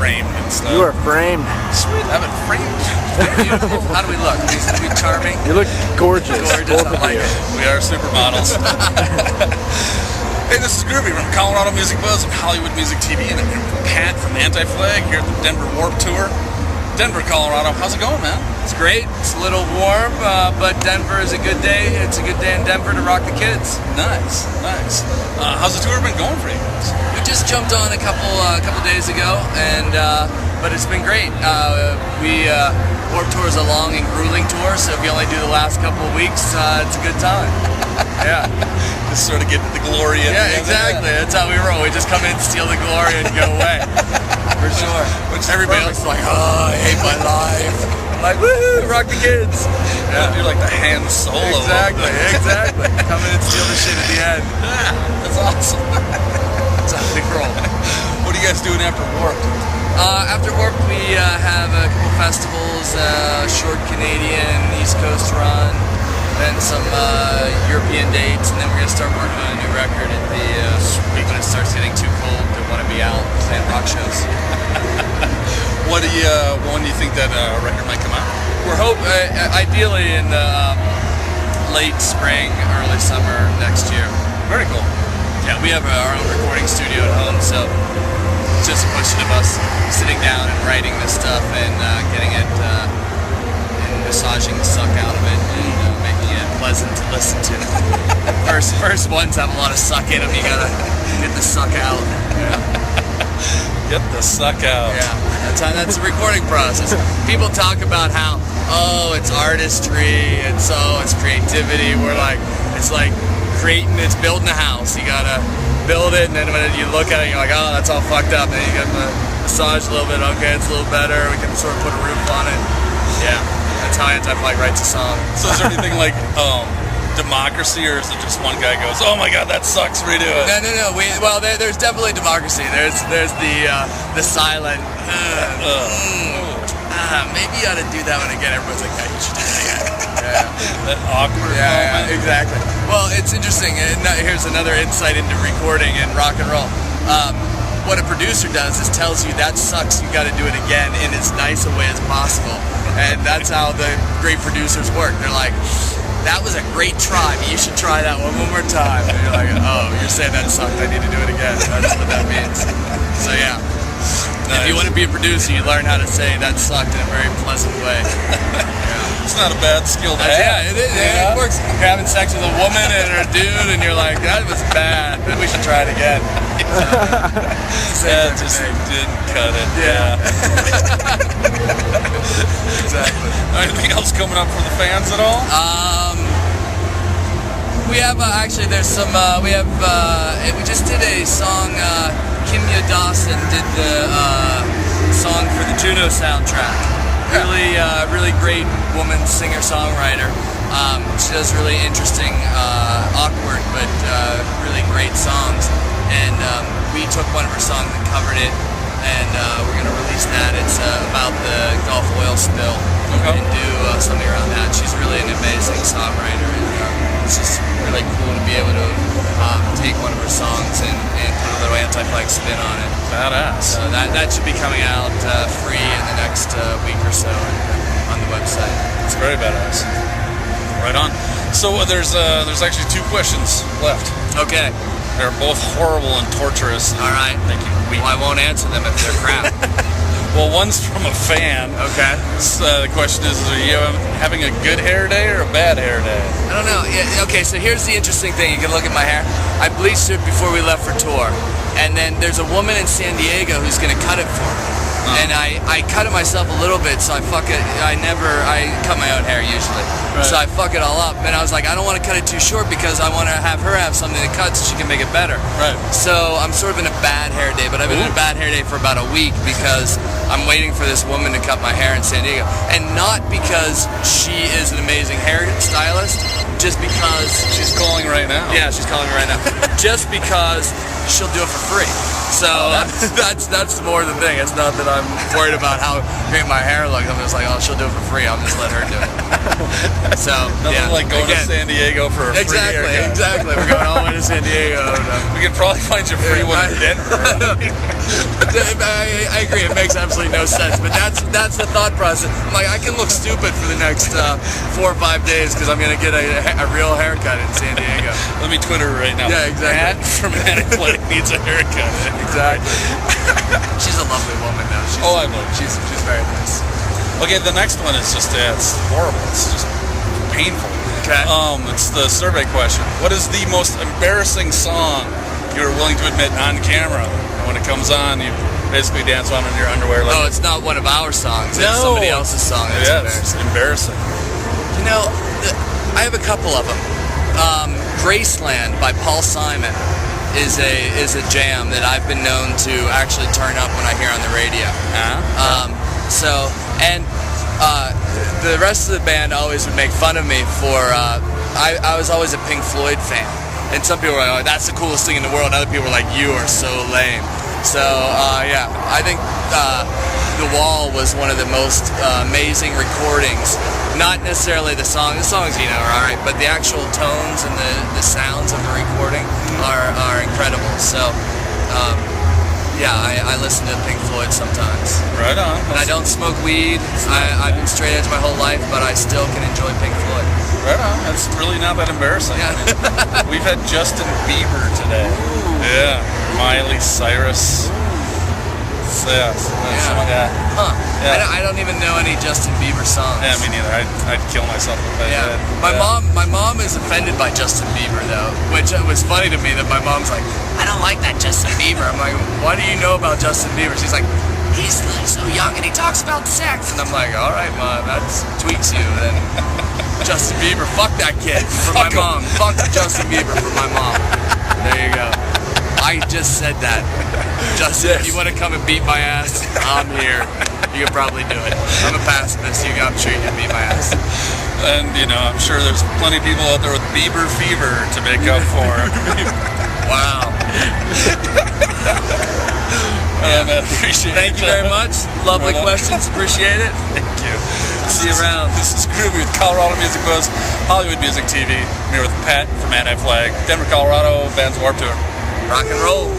framed and stuff. You are framed. Sweet, I have it framed. Beautiful. How do we look? Are we charming? You look gorgeous. Gorgeous, Both I of like you. it. We are supermodels. Hey, this is Groovy from Colorado Music Buzz and Hollywood Music TV, and I'm here with Pat from Anti-Flag here at the Denver Warp Tour. Denver, Colorado. How's it going, man? It's great. It's a little warm, but Denver is a good day. It's a good day in Denver to rock the kids. Nice, nice. How's the tour been going for you guys? We just jumped on a couple days ago, and but it's been great. Warp Tour is a long and grueling tour, so if you only do the last couple of weeks, it's a good time. Yeah. Just sort of get the glory in. Yeah, exactly. That's how we roll. We just come in, steal the glory, and go away. For sure. Everybody else is like, oh, I hate my life. I'm like, woohoo, rock the kids. Yeah. You're like the hand solo. Exactly, exactly. Come in and steal the shit at the end. Yeah, that's awesome. That's how we roll. What are you guys doing after Warp? After Warp, we have a couple festivals, short Canadian East Coast run, then some European dates, and then we're going to start working on a new record at the when it starts getting too cold to want to be out playing rock shows. When do you think that record might come out? We're ideally in the late spring, early summer next year. Very cool. Yeah, we have our own recording studio at home, so it's just a question of us sitting down and writing this stuff and getting it and massaging the suck out of it and making it pleasant to listen to. First ones have a lot of suck in them. You gotta get the suck out. Yeah. Get the suck out. Yeah, that's the recording process. People talk about how it's artistry, it's creativity. It's like it's building a house. You gotta build it, and then when you look at it, you're like, oh, that's all fucked up. And then you got to massage a little bit. Okay, it's a little better. We can sort of put a roof on it. Yeah, that's how Anti-Flag writes a song. So is there anything like democracy, or is it just one guy goes, oh my god, that sucks, redo it? No. There's definitely democracy. There's the silent. Maybe you ought to do that one again. Everyone's like, yeah, you should do that again. Yeah. That awkward moment. Yeah, exactly. Well, it's interesting. And here's another insight into recording and rock and roll. What a producer does is tells you that sucks. You got to do it again in as nice a way as possible. And that's how the great producers work. They're like, that was a great try, but you should try that one more time. And you're like, oh, you're saying that sucked. I need to do it again. That's what that means. So yeah. Nice. If you want to be a producer, you learn how to say that sucked in a very pleasant way. It's not a bad skill to have. Yeah, it is. Yeah. It works. You're having sex with a woman and a dude, and you're like, that was bad. Maybe we should try it again. That just didn't cut it. Yeah. Exactly. Anything else coming up for the fans at all? We have actually. There's some. We just did a song. Kimya Dawson did the song for the Juno soundtrack. Really great woman singer-songwriter. She does really interesting, awkward, but really great songs. And we took one of her songs and covered it, and we're going to release that. It's about the Gulf oil spill, and do something around that. She's really an amazing songwriter, and it's just really cool to be able to take one of her songs and put a little Anti-Flag spin on it. Badass. So that should be coming out free in the next week or so on the website. It's very badass. Right on. So there's actually two questions left. Okay. They're both horrible and torturous. All right. Thank you. Well, I won't answer them if they're crap. Well, one's from a fan. Okay. The question is, are you having a good hair day or a bad hair day? I don't know. Yeah, okay, so here's the interesting thing. You can look at my hair. I bleached it before we left for tour. And then there's a woman in San Diego who's going to cut it for me. And I cut it myself a little bit, so I cut my own hair usually. Right. So I fuck it all up. And I was like, I don't want to cut it too short because I want to have her have something to cut so she can make it better. Right. So I'm sort of in a bad hair day, but I've been in a bad hair day for about a week because I'm waiting for this woman to cut my hair in San Diego. And not because she is an amazing hair stylist, just because... She's calling right now. Yeah, she's calling me right now. Just because she'll do it for free. So that's more the thing. It's not that I'm worried about how great my hair looks. I'm just like, oh, she'll do it for free. I'll just let her do it. So Nothing like going to San Diego for a free haircut. Exactly. We're going all the way to San Diego. We could probably find you a free one in Denver. I agree. It makes absolutely no sense, but that's the thought process. I'm like, I can look stupid for the next 4 or 5 days because I'm gonna get a real haircut in San Diego. Let me Twitter her right now. Yeah, exactly. Matt from Anti-Flag needs a haircut. Exactly. She's a lovely woman, though. I know. She's very nice. Okay, the next one is just it's horrible. It's just painful. Okay. It's the survey question. What is the most embarrassing song you're willing to admit on camera? And when it comes on, you basically dance on in your underwear. Like it's not one of our songs. No. It's somebody else's song. It's embarrassing. You know, I have a couple of them. Graceland by Paul Simon is a jam that I've been known to actually turn up when I hear on the radio. The rest of the band always would make fun of me for I was always a Pink Floyd fan, and some people were like, oh, that's the coolest thing in the world, and other people were like, you are so lame. So I think The Wall was one of the most amazing recordings. Not necessarily the songs, are alright, but the actual tones and the sounds of the recording are incredible. So I listen to Pink Floyd sometimes. Right on. And I don't smoke weed. I've been straight edge my whole life, but I still can enjoy Pink Floyd. Right on. That's really not that embarrassing. Yeah. I mean, we've had Justin Bieber today. Ooh. Yeah. Miley Cyrus. Yeah. Huh. Yeah. I don't even know any Justin Bieber songs. Yeah, me neither. I'd kill myself if I did. My mom is offended by Justin Bieber though, which was funny to me that my mom's like, I don't like that Justin Bieber. I'm like, what do you know about Justin Bieber? She's like, he's so young and he talks about sex. And I'm like, all right, Mom, that tweaks you. And then Justin Bieber, fuck that kid for my mom. Fuck Justin Bieber for my mom. There you go. I just said that. Justin, if you want to come and beat my ass, I'm here. You can probably do it. I'm a pacifist. I'm sure you can beat my ass. And, I'm sure there's plenty of people out there with Bieber fever to make up for it. Wow. Man, appreciate it. Thank you very much. Lovely questions. Appreciate it. Thank you. See you around. This is Groovey with Colorado Music Buzz, Hollywood Music TV. I'm here with Pat from Anti-Flag, Denver, Colorado, Bands Warped Tour. Rock and roll.